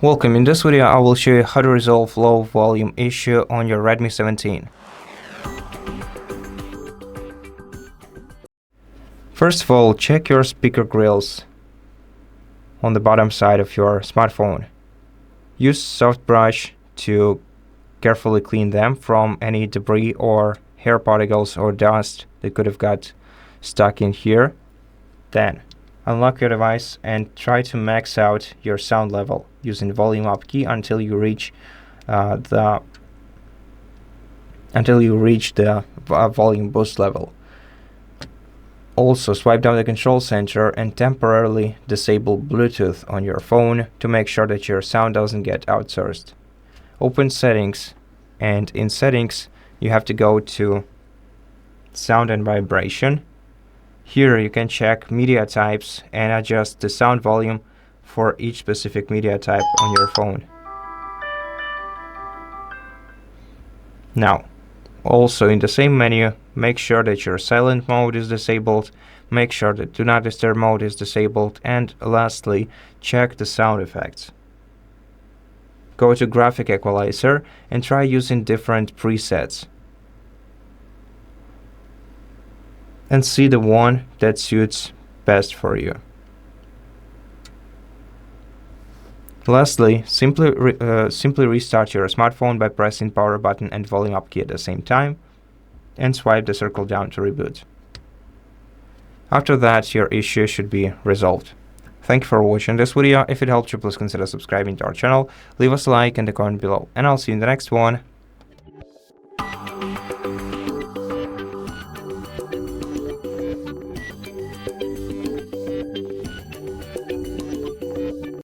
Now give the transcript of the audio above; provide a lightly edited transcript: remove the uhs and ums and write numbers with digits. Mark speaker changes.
Speaker 1: Welcome. In this video I will show you how to resolve low volume issue on your Redmi 17. First of all, check your speaker grills on the bottom side of your smartphone. Use soft brush to carefully clean them from any debris or hair particles or dust that could have got stuck in here. Then unlock your device and try to max out your sound level using the volume up key until you reach the volume boost level. Also, swipe down the control center and temporarily disable Bluetooth on your phone to make sure that your sound doesn't get outsourced. Open settings, and in settings you have to go to sound and vibration. Here you can check media types and adjust the sound volume for each specific media type on your phone. Now, also in the same menu, make sure that your silent mode is disabled, make sure that do not disturb mode is disabled, and lastly, check the sound effects. Go to graphic equalizer and try using different presets and see the one that suits best for you. Lastly, simply restart your smartphone by pressing power button and volume up key at the same time, and swipe the circle down to reboot. After that, your issue should be resolved. Thank you for watching this video. If it helped you, please consider subscribing to our channel, leave us a like and a comment below, and I'll see you in the next one.